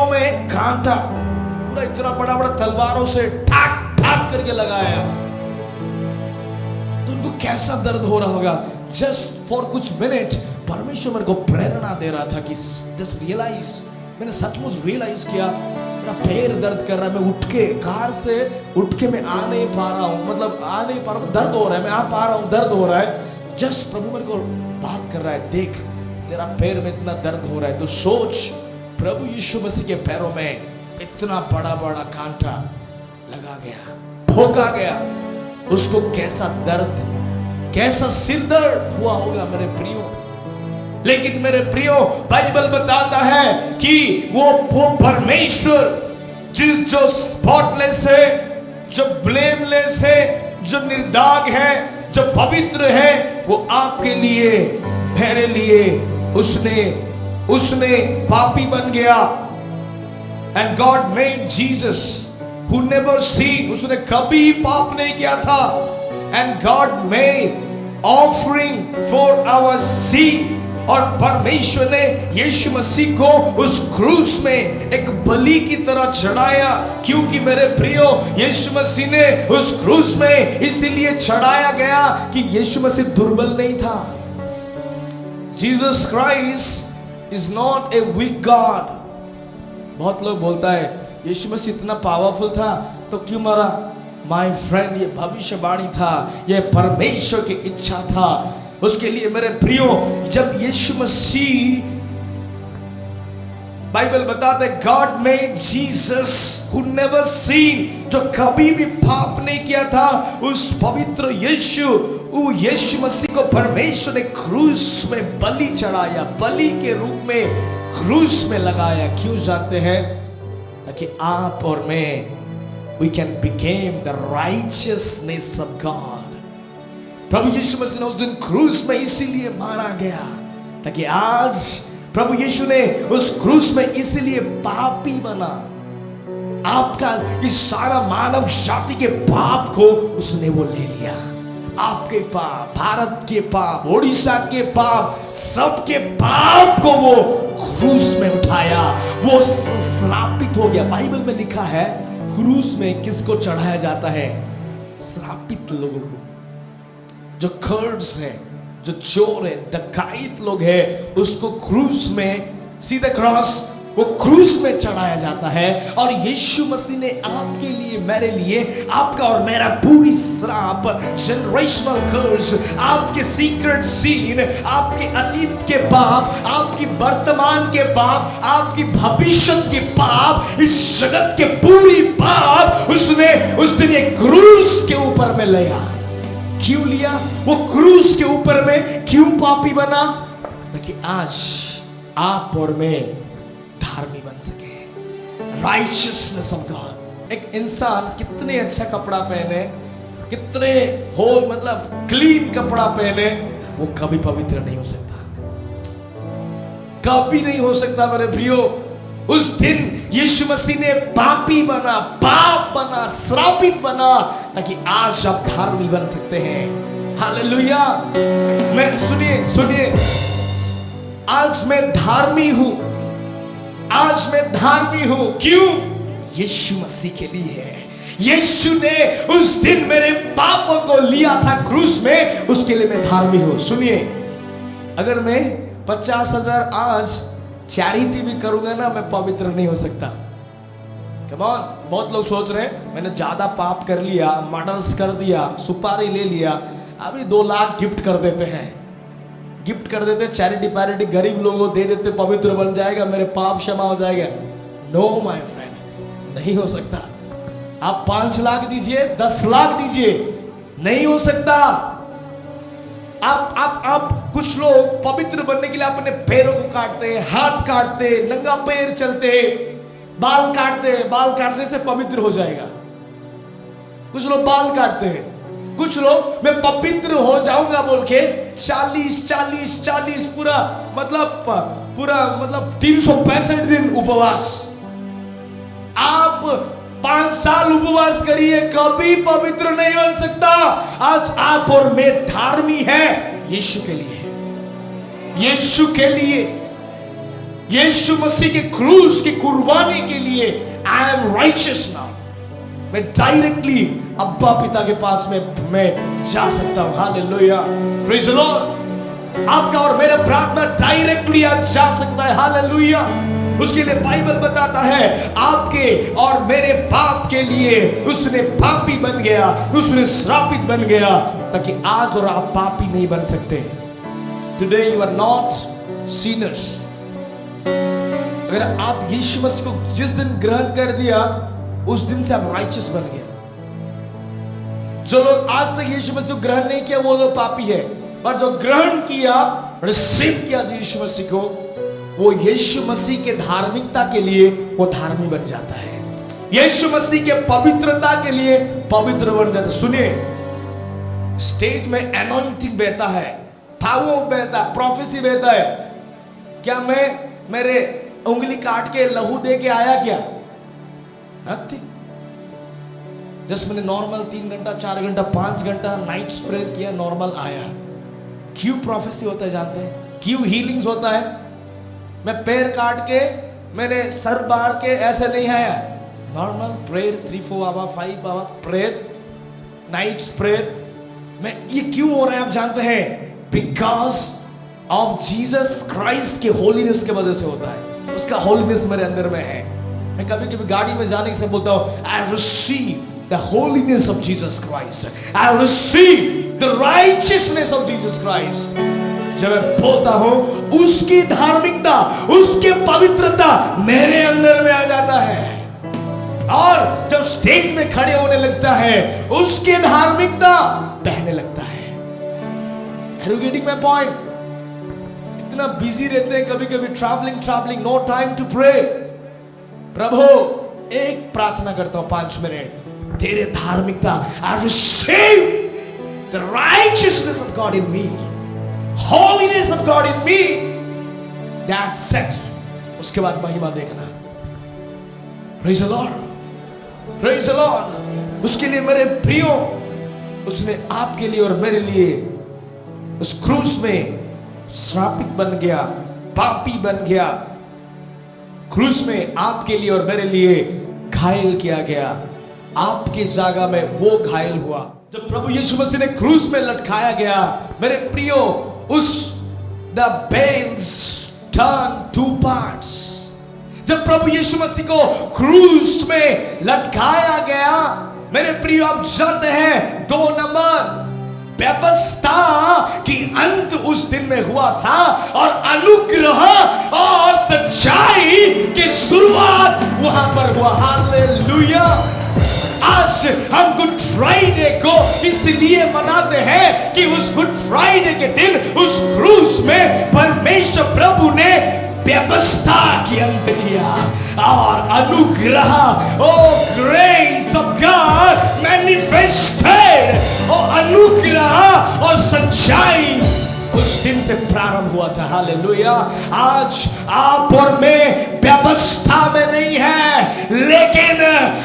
में कांटा पूरा इतना बड़ा बड़ा तलवारों से ठाक ठाक करके लगाया, तो उनको कैसा दर्द हो रहा होगा। जस्ट फॉर कुछ मिनट परमेश्वर मेरे को प्रेरणा दे रहा था कि जस्ट रियलाइज। मैंने सचमुच रियलाइज किया मेरा पैर दर्द कर रहा है। मैं उठ के कार से उठ के मैं आ नहीं पा रहा हूँ, मतलब आ नहीं पा रहा हूँ, दर्द हो रहा है। मैं आ पा रहा हूँ, दर्द हो रहा है। जस्ट प्रभु मेरे को बात कर रहा है, देख तेरा पैर में इतना दर्द हो रहा है, तो सोच प्रभु यीशु मसीह के पैरों में इतना बड़ा बड़ा कांटा लगा गया, ठोका गया, उसको कैसा दर्द, कैसा सिर दर्द हुआ होगा मेरे प्रियो। लेकिन मेरे प्रियो, बाइबल बताता है कि वो परमेश्वर जो स्पॉटलेस है, जो ब्लेमलेस है, जो निर्दाग है, जो पवित्र है, वो आपके लिए, मेरे लिए उसने पापी बन गया। And God made Jesus who never sinned, उसने कभी पाप नहीं किया था। And God made offering for our sin, और परमेश्वर ने यीशु मसीह को उस क्रूस में एक बलि की तरह चढ़ाया। क्योंकि मेरे प्रियो, यीशु मसीह ने उस क्रूस में इसीलिए चढ़ाया गया कि यीशु मसीह दुर्बल नहीं था। Jesus Christ is not a weak god. बहुत लोग बोलता है यीशु मसीह इतना पावरफुल था तो क्यों मरा। माय फ्रेंड, ये भविष्यवाणी था, ये परमेश्वर की इच्छा था उसके लिए। मेरे प्रियो, जब यीशु मसीह, बाइबल बताता है God made Jesus who never seen, जो कभी भी पाप नहीं किया था, उस पवित्र यीशु मसीह को परमेश्वर ने क्रूस में बलि चढ़ाया, बलि के रूप में क्रूस में लगाया। क्यों जानते हैं? ताकि आप और मैं we can become the righteousness of God। प्रभु यीशु मसीह ने उस दिन क्रूस में इसीलिए मारा गया ताकि आज प्रभु यीशु ने उस क्रूस में इसीलिए पापी बना। आपका इस सारा मानव जाति के पाप को उसने वो ले लिया। आपके पाप, भारत के पाप, ओडिशा के पाप, सबके पाप को वो क्रूस में उठाया, वो श्रापित हो गया। बाइबल में लिखा है क्रूस में किसको चढ़ाया जाता है? श्रापित लोगों को, जो कर्स है, जो चोर है, डकैत लोग है, उसको क्रूस में, सीधा क्रॉस, वो क्रूस में चढ़ाया जाता है। और यीशु मसीह ने आपके लिए, मेरे लिए, आपका और मेरा पूरी श्राप, जनरेशनल कर्स, आपके सीक्रेट सीन, आपके अतीत के पाप, आपकी वर्तमान के पाप, आपकी भविष्य के पाप, इस जगत के पूरी पाप उसने उस दिन एक क्रूस के ऊपर में लिया। क्यों लिया? वो क्रूस के ऊपर में क्यों पापी बना? ताकि आज आप और मैं धार्मिक बन सके। Righteousness of God. एक इंसान कितने अच्छा कपड़ा पहने, कितने हो, मतलब क्लीन कपड़ा पहने, वो कभी पवित्र नहीं हो सकता, कभी नहीं हो सकता मेरे प्रियो। उस दिन यीशु मसीह ने पापी बना, पाप बना, श्रापित बना, ताकि आज आप धार्मिक बन सकते हैं। हालेलुया। मैं सुनिए, आज मैं धार्मिक हूं। आज मैं धार्मिक हूं। क्यों? यीशु मसीह के लिए। यीशु ने उस दिन मेरे पापों को लिया था क्रूस में, उसके लिए मैं धार्मिक हूं। सुनिए, अगर मैं 50,000 आज चैरिटी भी करूंगा ना, मैं पवित्र नहीं हो सकता। कम ऑन, बहुत लोग सोच रहे हैं मैंने ज्यादा पाप कर लिया, मर्डर्स कर दिया, सुपारी ले लिया, अभी 2 लाख गिफ्ट कर देते हैं, गिफ्ट कर देते, चैरिटी पैरिटी गरीब लोगों को दे देते, पवित्र बन जाएगा, मेरे पाप क्षमा हो जाएगा। नो माय फ्रेंड, नहीं हो सकता। आप 5 लाख दीजिए, 10 लाख दीजिए, नहीं हो सकता। आप कुछ लोग पवित्र बनने के लिए अपने पैरों को काटते हैं, हाथ काटते, नंगा पैर चलते, बाल काटते हैं, बाल काटने से पवित्र हो जाएगा। कुछ लोग बाल काटते हैं, कुछ लोग मैं पवित्र हो जाऊंगा बोल के 40 पूरा मतलब 365 दिन उपवास। आप 5 साल उपवास करिए, कभी पवित्र नहीं बन सकता। आज आप और मैं धार्मिक है यीशु के लिए, यीशु के लिए, यीशु मसीह के क्रूस की कुर्बानी के लिए। I am righteous now. मैं डायरेक्टली अब्बा पिता के पास में मैं जा सकता हूं। Hallelujah, praise the Lord. आपका और मेरा प्रार्थना डायरेक्टली आज जा सकता है। हालेलुया। उसके लिए बाइबल बताता है आपके और मेरे पाप के लिए उसने पापी बन गया, उसने श्रापित बन गया, ताकि आज और आप पापी नहीं बन सकते। Today you are not sinners. अगर आप यीशु मसीह को जिस दिन ग्रहण कर दिया, उस दिन से आप राइचियस बन गए। जो लोग आज तक यीशु मसीह को ग्रहण नहीं किया, वो लोग पापी है। पर जो ग्रहण किया, रिसीव किया यीशु मसीह को, वो यीशु मसीह के धार्मिकता के लिए वो धार्मिक बन जाता है। यीशु मसीह के पवित्रता के लिए पवित्र बन जाता है। सुनिए, स्टेज में एनॉइंटिंग बहता है, पावर बहता है, प्रोफेसी बहता है। क्या मैं मेरे उंगली काट के लहू दे के आया क्या? जस्ट मैंने नॉर्मल 3 घंटा, 4 घंटा, 5 घंटा नाइट प्रेयर किया, नॉर्मल आया। क्यों प्रोफेसी होता है जानते हैं? क्यों हीलिंग्स होता है? मैं पैर काट के, मैंने सर बाढ़ के ऐसे नहीं आया। Normal prayer 3-4 hour 5 hour prayer, night prayer. मैं ये क्यों हो रहा है आप जानते हैं? बिकॉज ऑफ जीसस क्राइस्ट के होलीनेस के वजह से होता है। उसका होलीनेस मेरे अंदर में है। मैं कभी कभी गाड़ी में जाने से बोलता हूं, आई receive the holiness of Jesus Christ, I receive the righteousness of Jesus Christ. जब मैं बोलता हूं, उसकी धार्मिकता, उसके पवित्रता मेरे अंदर में आ जाता है। और जब स्टेज में खड़े होने लगता है, उसके धार्मिकता बहने लगता है। Are you getting my point? इतना बिजी रहते हैं, कभी कभी travelling, no time to pray. प्रभु, एक प्रार्थना करता हूं 5 मिनट, तेरे धार्मिकता, I receive the righteousness of God in me, holiness of God in me, that's it. उसके बाद महिमा देखना। Praise the Lord, praise the Lord. उसके लिए मेरे प्रियो, उसने आपके लिए और मेरे लिए उस क्रूस में श्रापित बन गया, पापी बन गया। क्रूस में आपके लिए और मेरे लिए घायल किया गया। आपके जगह में वो घायल हुआ। जब प्रभु यीशु मसीह ने क्रूस में लटकाया गया, मेरे प्रियो, उस द बेल्स टर्न 2 पार्ट्स। जब प्रभु यीशु मसीह को क्रूस में लटकाया गया, मेरे प्रियो, आप जानते हैं 2 नंबर व्यवस्था की अंत उस दिन में हुआ था, और अनुग्रह और सच्चाई की शुरुआत वहां पर हुआ। हालेलुया। आज हम गुड फ्राइडे को इसलिए मनाते हैं कि उस गुड फ्राइडे के दिन उस क्रूस में परमेश्वर प्रभु ने व्यवस्था की अंत किया, और अनुग्रह, ओ ग्रेस ऑफ गॉड मैनिफेस्टेड, और अनुग्रह और सच्चाई उस दिन से प्रारंभ हुआ था। हालेलुया। आज आप और मैं व्यवस्था में नहीं है, लेकिन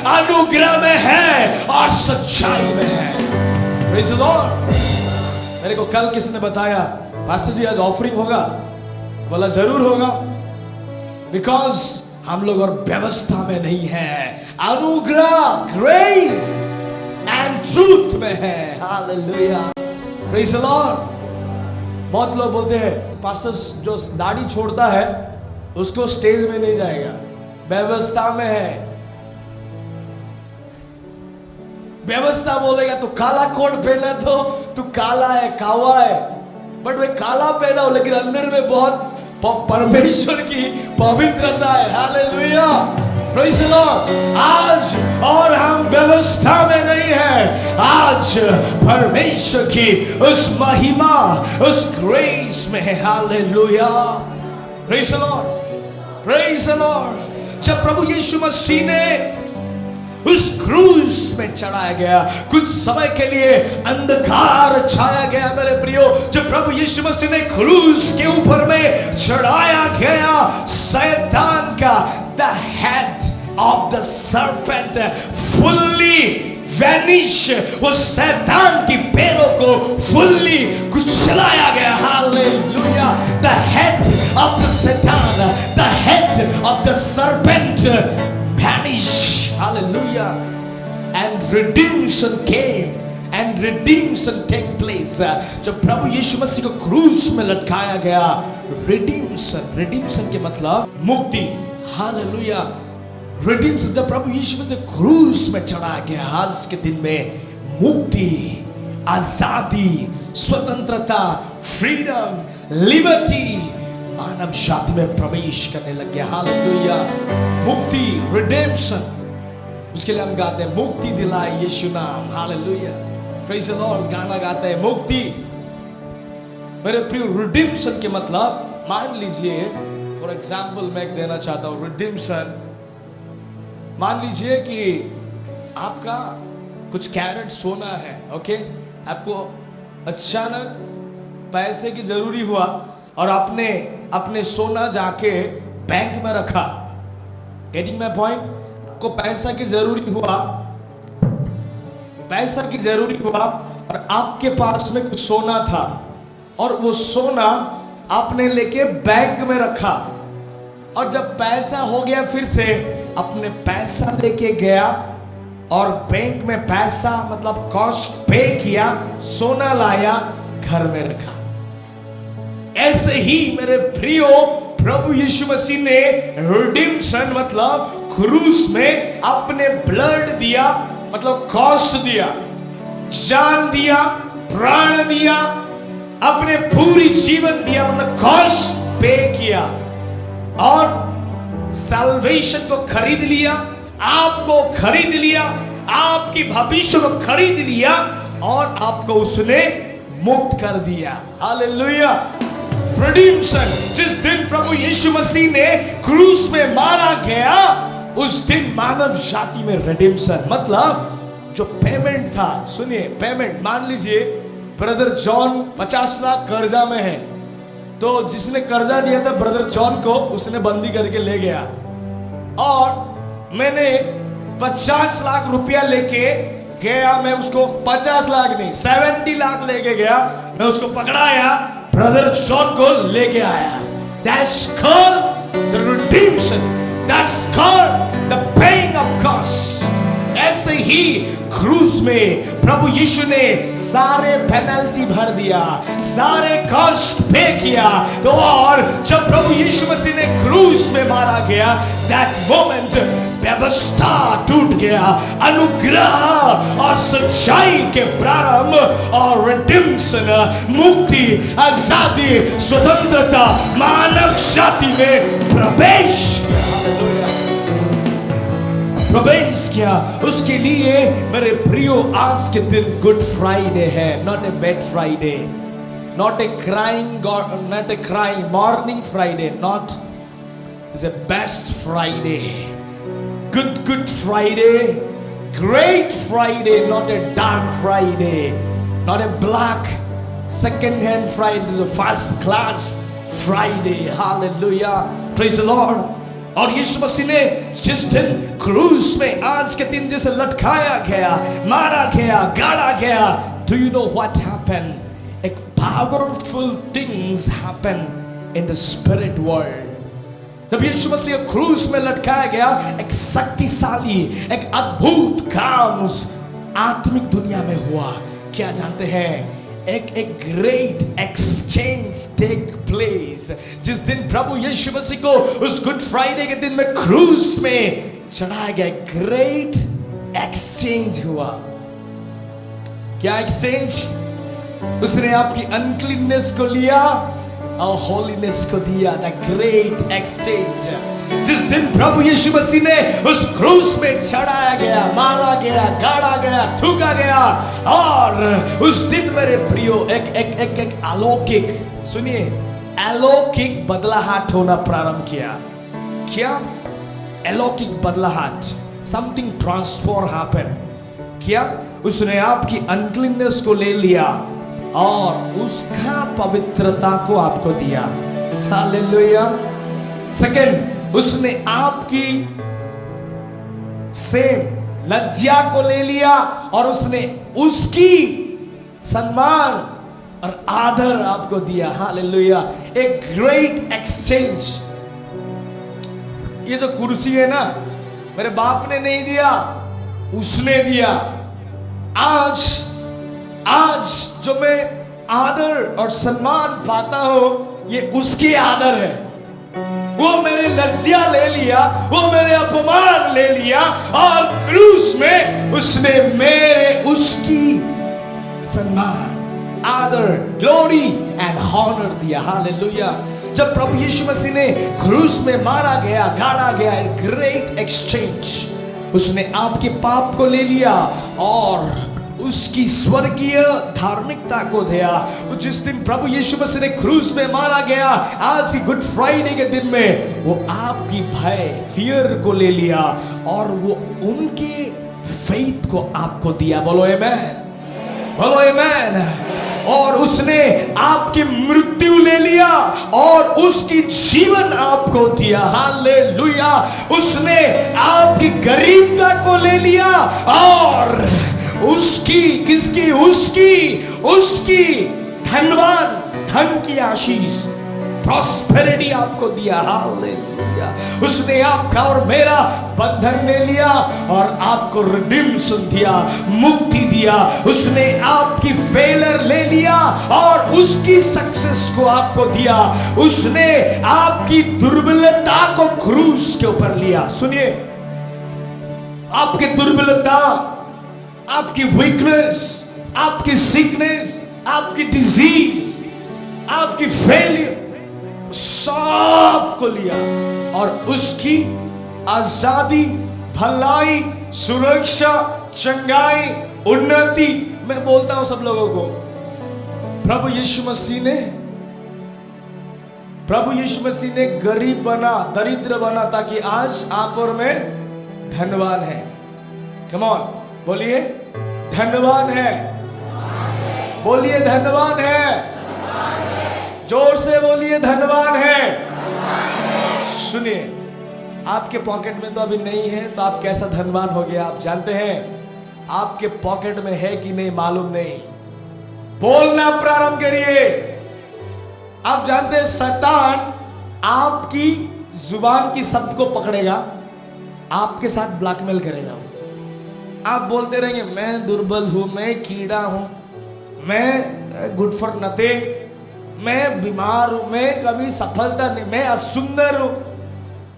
अनुग्रह में है और सच्चाई में है। Praise the Lord. मेरे को कल किसने बताया, पास्टर जी आज ऑफरिंग होगा? बोला जरूर होगा, बिकॉज हम लोग और व्यवस्था में नहीं है, अनुग्रह ग्रेस एंड ट्रूथ में है। Hallelujah, praise the Lord. बहुत लोग बोलते हैं पास्टर जो दाढ़ी छोड़ता है उसको स्टेज में नहीं जाएगा, व्यवस्था में है। व्यवस्था बोलेगा तो काला कोट पहना तो तू काला है, कावा है, बट वे काला पहना हो लेकिन अंदर में बहुत परमेश्वर की पवित्रता है। Hallelujah, praise the Lord. आज और हम व्यवस्था में नहीं है, आज परमेश्वर की उस महिमा, उस ग्रेस में है। Hallelujah, praise the Lord, praise the Lord. जब प्रभु यीशु मसीह ने उस क्रूस में चढ़ाया गया, कुछ समय के लिए अंधकार छाया गया मेरे प्रियो। जब प्रभु यीशु मसीह ने क्रूस के ऊपर में चढ़ाया गया, शैतान का the head of the serpent fully vanish, वो शैतान की पैरों को फुल्ली कुचलाया गया। Hallelujah, the head of the शैतान, the head of the serpent vanish. Hallelujah, and redemption came and redemption take place। जब प्रभु यीशु मसीह को क्रूस में लटकाया गया, रिडीम्शन के मतलब मुक्ति। Hallelujah, redemption. जब प्रभु यीशु मसीह क्रूस में चढ़ाया गया, आज के दिन में मुक्ति, आजादी, स्वतंत्रता, फ्रीडम, लिबर्टी मानव जाति में प्रवेश करने लग गया। हालेलुया, मुक्ति, रिडेम्पशन, उसके लिए हम गाते हैं मुक्ति दिलाए यीशु नाम। Hallelujah, praise the Lord. गाना गाते हैं मुक्ति। मेरे प्रिय, रिडेम्पशन के मतलब, मान लीजिए फॉर एग्जांपल मैं एक देना चाहता हूं रिडेम्पशन। मान लीजिए कि आपका कुछ कैरेट सोना है, ओके, आपको अचानक पैसे की जरूरी हुआ और आपने अपने सोना जाके बैंक में रखा। Getting my point? को पैसा की जरूरी हुआ और आपके पास में कुछ सोना था और वो सोना आपने लेके बैंक में रखा, और जब पैसा हो गया फिर से अपने पैसा लेके गया और बैंक में पैसा मतलब कॉस्ट पे किया, सोना लाया, घर में रखा। ऐसे ही मेरे प्रियो, प्रभु यीशु मसीह ने रिडेम्पशन मतलब क्रूस में अपने ब्लड दिया, मतलब कॉस्ट दिया, जान दिया, प्राण दिया, अपने पूरी जीवन दिया, मतलब कॉस्ट पे किया और सैल्वेशन को खरीद लिया, आपको खरीद लिया, आपकी भविष्य को खरीद लिया और आपको उसने मुक्त कर दिया। Hallelujah, redemption. जिस दिन प्रभु यीशु मसीह ने क्रूस में मारा गया, उस दिन मानव जाति में रिडेम्पशन मतलब जो पेमेंट था। सुनिए, पेमेंट, मान लीजिए ब्रदर जॉन 50 लाख कर्जा में है, तो जिसने कर्जा दिया था ब्रदर जॉन को, उसने बंदी करके ले गया और मैंने 50 लाख रुपया लेके गया, मैं उसको 50 लाख नहीं 70 लाख लेके गया, मैं उसको पकड़ाया, ब्रदर जॉन को लेके आया। That's called the redemption. That's called the paying of cost. ऐसे ही क्रूस में प्रभु यीशु ने सारे पेनल्टी भर दिया, सारे कॉस्ट पे किया। तो और जब प्रभु यीशु मसीह ने क्रूस में मारा गया, that moment व्यवस्था टूट गया, अनुग्रह और सच्चाई के प्रारंभ और रिडेम्पशन, मुक्ति, आजादी, स्वतंत्रता मानव जाति में प्रवेश किया। उसके लिए मेरे प्रियो, आज के दिन गुड फ्राइडे है, not a bad Friday, not a crying morning Friday, not is a best Friday, good Friday, great Friday, not a dark Friday, not a black second-hand Friday, this is a first-class Friday. Hallelujah, praise the Lord. और यीशु मसीह ने जिस दिन क्रूस में आज के दिन जैसे लटकाया गया, मारा गया, गाड़ा गया, do you know what happened? एक powerful things happen in the spirit world. जब यीशु मसीह क्रूस में लटकाया गया, एक शक्तिशाली, एक अद्भुत काम उस आत्मिक दुनिया में हुआ। क्या जानते हैं? एक ग्रेट एक्सचेंज टेक प्लेस। जिस दिन प्रभु यीशु मसीह को उस गुड फ्राइडे के दिन में क्रूस में चढ़ाया गया, ग्रेट एक्सचेंज हुआ। क्या एक्सचेंज? उसने आपकी अनक्लीननेस को लिया और होलीनेस को दिया। The great exchange. जिस दिन प्रभु यीशु मसीह ने उस क्रूस में चढ़ाया गया, मारा गया, गाड़ा गया, थूका गया, और उस दिन मेरे प्रियो एक अलौकिक, सुनिए, अलौकिक बदलाहट होना प्रारंभ किया। क्या? अलौकिक बदलाहट। Something transform happen. क्या? उसने आपकी अनक्लीननेस को ले लिया और उसका पवित्रता को आपको दिया। हालेलुया। सेकंड, उसने आपकी सेम लज्जा को ले लिया और उसने उसकी सम्मान और आदर आपको दिया। हालेलुया। एक ग्रेट एक्सचेंज। ये जो कुर्सी है ना, मेरे बाप ने नहीं दिया, उसने दिया। आज जो मैं आदर और सम्मान पाता हूं, ये उसकी आदर है। वो मेरे लज्जा ले लिया, वो मेरे अपमान ले लिया, और क्रूस में उसने मेरे उसकी सम्मान, आदर, ग्लोरी एंड ऑनर दिया। हालेलुया। जब प्रभु यीशु मसीह ने क्रूस में मारा गया, गाड़ा गया, ग्रेट एक्सचेंज। उसने आपके पाप को ले लिया और उसकी स्वर्गीय धार्मिकता को दिया। जिस दिन प्रभु यीशु मसीह ने क्रूस में मारा गया, आज की गुड फ्राइडे के दिन में वो आपकी भय, फियर को ले लिया और वो उनके फेथ को आपको दिया। बोलो आमेन, बोलो आमेन। और उसने आपकी मृत्यु ले लिया और उसकी जीवन आपको दिया। हालेलुया। उसने आपकी गरीबता को ले लिया और उसकी, किसकी? उसकी धनवान, धन की आशीष, प्रॉस्पेरिटी आपको दिया। हालेलुया। उसने आपका और मेरा बंधन ले लिया और आपको रिडीम्शन दिया, मुक्ति दिया। उसने आपकी फेलर ले लिया और उसकी सक्सेस को आपको दिया। उसने आपकी दुर्बलता को क्रूस के ऊपर लिया। सुनिए, आपकी दुर्बलता, आपकी वीकनेस, आपकी सिकनेस, आपकी डिजीज, आपकी फेलियर, सब को लिया और उसकी आजादी, भलाई, सुरक्षा, चंगाई, उन्नति। मैं बोलता हूं सब लोगों को, प्रभु यीशु मसीह ने गरीब बना, दरिद्र बना, ताकि आज आप और मैं धनवान है। कम ऑन, बोलिए धन्यवाद है, बोलिए धन्यवाद है, जोर से बोलिए धन्यवाद है। सुनिए, आपके पॉकेट में तो अभी नहीं है, तो आप कैसा धनवान हो गया आप जानते हैं? आपके पॉकेट में है कि नहीं मालूम नहीं, बोलना प्रारंभ करिए। आप जानते हैं शैतान आपकी जुबान की शब्द को पकड़ेगा, आपके साथ ब्लैकमेल करेगा। आप बोलते रहेंगे मैं दुर्बल हूं, मैं कीड़ा हूं, मैं गुड फॉर नथिंग, मैं बीमार हूं, मैं कभी सफलता नहीं, मैं असुंदर हूं।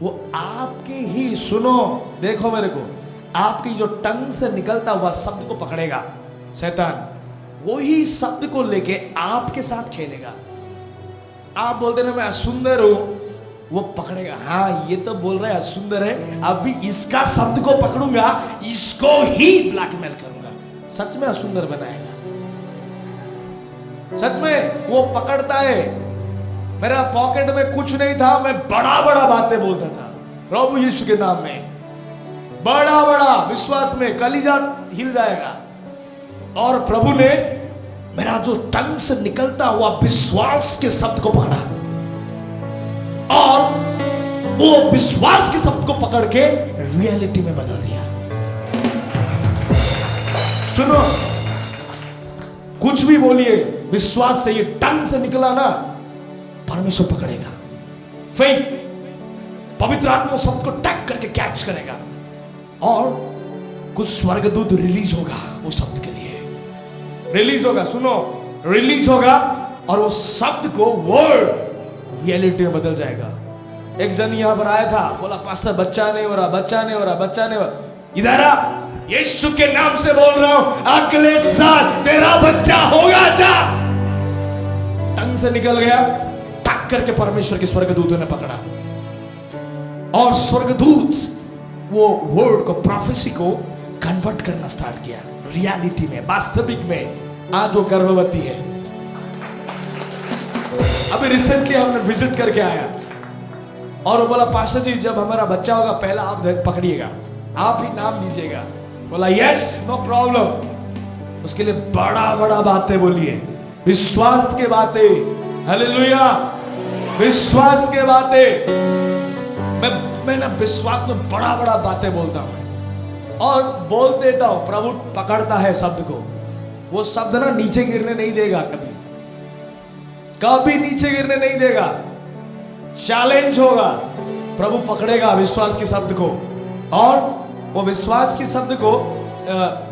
वो आपके ही, सुनो देखो मेरे को, आपकी जो टंग से निकलता हुआ शब्द को पकड़ेगा शैतान, वही शब्द को लेके आपके साथ खेलेगा। आप बोलते ना मैं असुंदर हूं, वो पकड़ेगा, हाँ ये तो बोल रहा है असुंदर है, अभी इसका शब्द को पकड़ूंगा, इसको ही ब्लैकमेल करूंगा, सच में असुंदर बनाएगा। सच में वो पकड़ता है। मेरा पॉकेट में कुछ नहीं था, मैं बड़ा बड़ा बातें बोलता था प्रभु यीशु के नाम में, बड़ा बड़ा विश्वास में कलीजा हिल जाएगा। और प्रभु ने मेरा जो टंग से निकलता हुआ विश्वास के शब्द को पकड़ा और वो विश्वास के शब्द को पकड़ के रियलिटी में बदल दिया। सुनो, कुछ भी बोलिए, विश्वास से ये टंग से निकला ना, परमेश्वर पकड़ेगा। फेथ, पवित्र आत्मा उस शब्द को टैग करके कैच करेगा और कुछ स्वर्गदूत रिलीज होगा वो शब्द के लिए, रिलीज होगा, सुनो, रिलीज होगा और वो शब्द को वर्ड रियलिटी में बदल जाएगा। एक जन यहां पर आया था, बोला पास्टर बच्चा नहीं हो रहा, बच्चा नहीं हो रहा, बच्चा नहीं हो रहा। इधर आ, यीशु के नाम से बोल रहा हूं, अगले साल तेरा बच्चा होगा। जा, टंग से निकल गया, टक करके परमेश्वर के स्वर्गदूतों ने पकड़ा और स्वर्गदूत वो वर्ड को, प्रोफेसी को कन्वर्ट करना स्टार्ट किया रियलिटी में, वास्तविक में। आज वो गर्भवती है। अभी रिसेंटली हमने विजिट करके आया और वो बोला पास्टर जी जब हमारा बच्चा होगा पहला आप पकड़िएगा, आप ही नाम लीजिएगा। बोला यस, नो प्रॉब्लम। उसके लिए बड़ा बड़ा बातें बोलिए, विश्वास के बातें, हालेलुया, विश्वास के बातें। मैं ना विश्वास में बड़ा बड़ा बातें बोलता हूं और बोल देता हूं। प्रभु पकड़ता है शब्द को, वो शब्द ना नीचे गिरने नहीं देगा, कभी कभी नीचे गिरने नहीं देगा। चैलेंज होगा, प्रभु पकड़ेगा विश्वास के शब्द को। और वो विश्वास के शब्द को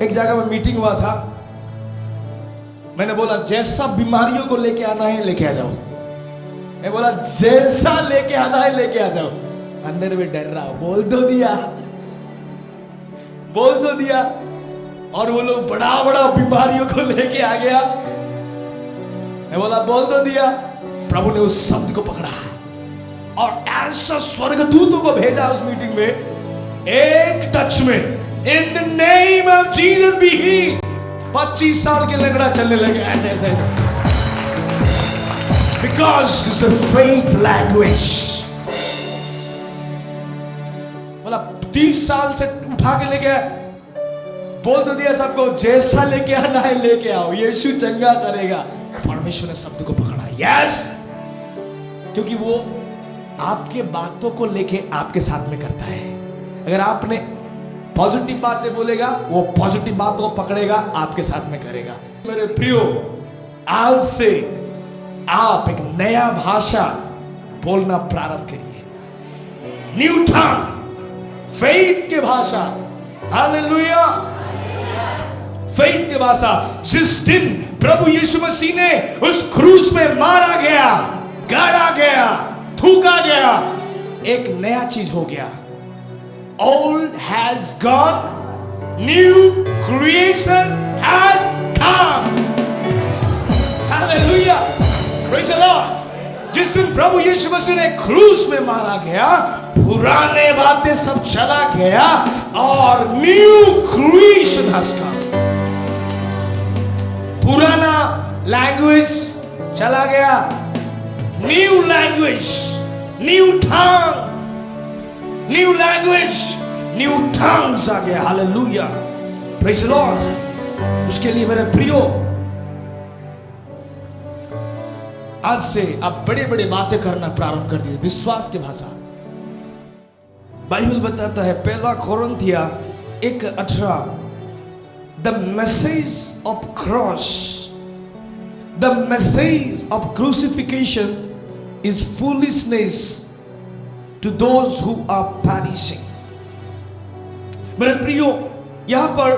एक जगह में मीटिंग हुआ था, मैंने बोला जैसा बीमारियों को लेके आना है लेके आ जाओ। मैं बोला जैसा लेके आना है लेके आ जाओ। अंदर में डर रहा, बोल दो दिया, बोल दो दिया। और वो लोग बड़ा बड़ा बीमारियों को लेके आ गया। मैं बोला बोल दो दिया। प्रभु ने उस शब्द को पकड़ा और ऐसा स्वर्गदूतों को भेजा उस मीटिंग में, एक टच में, in the name of Jesus be healed. 25 साल के लंगड़ा चलने लगे ऐसे ऐसे, because it's a faith language. मतलब 30 साल से उठा के लेके बोल तो दिया सबको, जैसा लेके आना है लेके आओ, यीशु चंगा करेगा। परमेश्वर ने शब्द को पकड़ा, यस, क्योंकि वो आपके बातों को लेके आपके साथ में करता है। अगर आपने पॉजिटिव बातें बोलेगा, वो पॉजिटिव बातों को पकड़ेगा, आपके साथ में करेगा। मेरे प्रियो, आज से आप एक नया भाषा बोलना प्रारंभ करिए, न्यू टंग, फेथ की भाषा, हालेलुया, फेथ की भाषा। जिस दिन प्रभु यीशु मसीह ने उस क्रूस में मारा गया, गाड़ा गया, थूका गया, एक नया चीज हो गया। Old has gone, new creation has come. Hallelujah, praise the Lord. जिस दिन प्रभु यीशु मसीह ने क्रूस में मारा गया, पुराने बातें सब चला गया और न्यू क्रिएशन has come. पुराना लैंग्वेज चला गया, न्यू लैंग्वेज, न्यू टंग, न्यू लैंग्वेज, न्यू टंग्स आ गया। Hallelujah, praise the Lord. उसके लिए मेरे प्रियो, आज से आप बड़े बड़े बातें करना प्रारंभ कर दीजिए, विश्वास की भाषा। बाइबल बताता है, पहला कोरिन्थिया 1:18, the message of cross, the message of crucifixion is foolishness to those who are perishing. मेरे प्रियो, यहां पर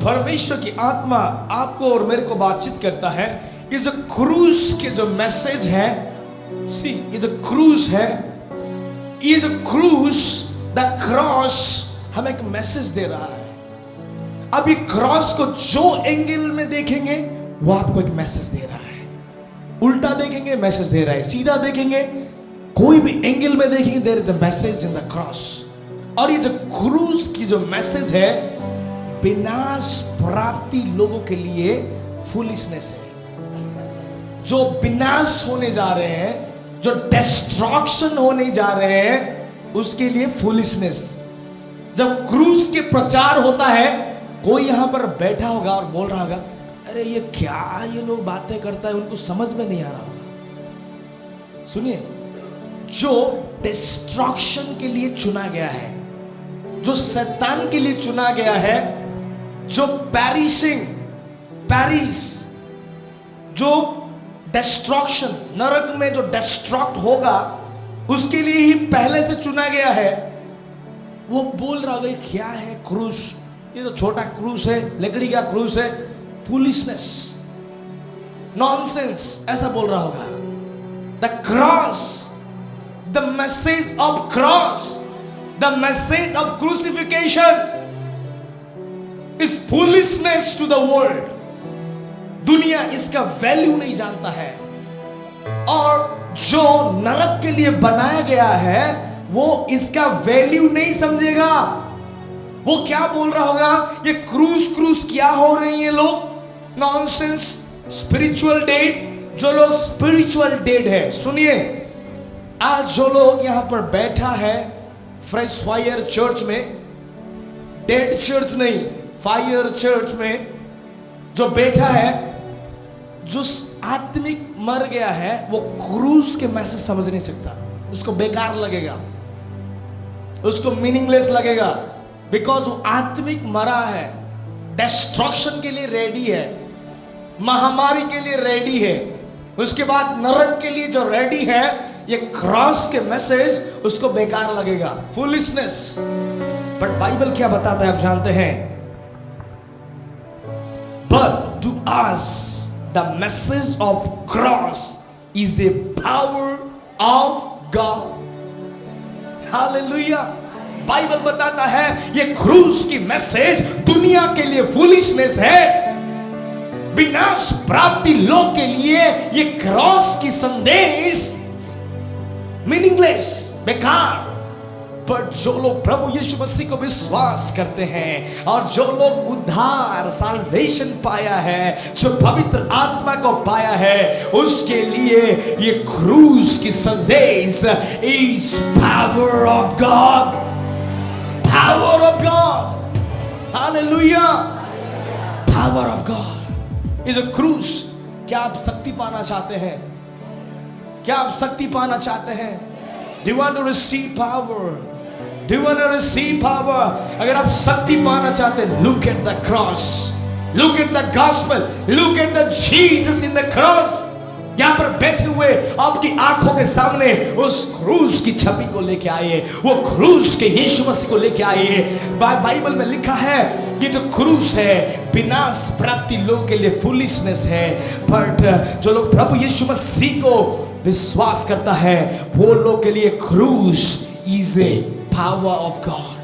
परमेश्वर की आत्मा आपको और मेरे को बातचीत करता है। ये जो क्रूस के जो मैसेज है, सी, ये जो क्रूस है, ये जो क्रूस, द क्रॉस हमें एक मैसेज दे रहा है। अब ये क्रॉस को जो एंगल में देखेंगे वो आपको एक मैसेज दे रहा है। उल्टा देखेंगे मैसेज दे रहा है, सीधा देखेंगे, कोई भी एंगल में देखेंगे, there is the message in the cross. और ये जो क्रूस की जो मैसेज है, विनाश प्राप्ति लोगों के लिए फूलिशनेस है। जो विनाश होने जा रहे हैं, जो डिस्ट्रक्शन होने जा रहे हैं, उसके लिए फूलिशनेस। जब क्रूस के प्रचार होता है, कोई यहां पर बैठा होगा और बोल रहा होगा, अरे ये क्या ये लोग बातें करता है, उनको समझ में नहीं आ रहा होगा। सुनिए, जो डिस्ट्रक्शन के लिए चुना गया है, जो शैतान के लिए चुना गया है, जो पैरिस, जो डिस्ट्रक्शन, नरक में जो डिस्ट्रक्ट होगा, उसके लिए ही पहले से चुना गया है, वो बोल रहा होगा ये क्या है क्रूस, ये तो छोटा क्रूस है, लकड़ी का क्रूस है, फूलिशनेस, नॉनसेंस, ऐसा बोल रहा होगा। The cross, the message of cross, the message of crucifixion is foolishness to the world. दुनिया इसका वैल्यू नहीं जानता है, और जो नरक के लिए बनाया गया है वो इसका वैल्यू नहीं समझेगा। वो क्या बोल रहा होगा, ये क्रूस क्रूस क्या हो रही है लोग, नॉनसेंस, स्पिरिचुअल डेड। जो लोग स्पिरिचुअल डेड है, सुनिए, आज जो लोग यहां पर बैठा है फ्रेश फायर चर्च में, डेड चर्च नहीं, फायर चर्च में जो बैठा है, जो आत्मिक मर गया है, वो क्रूस के मैसेज समझ नहीं सकता, उसको बेकार लगेगा, उसको मीनिंगलेस लगेगा, बिकॉज वो आत्मिक मरा है, डिस्ट्रक्शन के लिए रेडी है, महामारी के लिए रेडी है, उसके बाद नरक के लिए जो रेडी है, ये क्रॉस के मैसेज उसको बेकार लगेगा, फूलिशनेस। बट बाइबल क्या बताता है आप जानते हैं, but to us the message of cross is a power of God. Hallelujah. Bible बताता है ये क्रूस की मैसेज दुनिया के लिए फूलिशनेस है, विनाश प्राप्ति लोग के लिए ये क्रॉस की संदेश मीनिंगलेस, बेकार। पर जो लोग प्रभु यीशु मसीह को विश्वास करते हैं और जो लोग उद्धार साल्वेशन पाया है, जो पवित्र आत्मा को पाया है, उसके लिए ये क्रूस की संदेश is power of God, power of God. Hallelujah. Power of God is a क्रूस। क्या आप शक्ति पाना चाहते हैं? क्या आप शक्ति पाना चाहते हैं? Do you want to receive power? Do you want to receive power? अगर आप शक्ति पाना चाहते हैं, look at the cross, look at the gospel, look at the Jesus in the cross। यहाँ पर बैठे हुए आपकी आंखों के सामने उस क्रूस की छवि को लेके आइए, वो क्रूस के यीशु मसीह को लेके आइए। बाइबल में लिखा है कि जो क्रूस है विनाश प्राप्ति लोगों के लिए फूलिशनेस है, बट जो लोग प्रभु यीशु मसीह को विश्वास करता है वो लोग के लिए क्रूस is a power of God.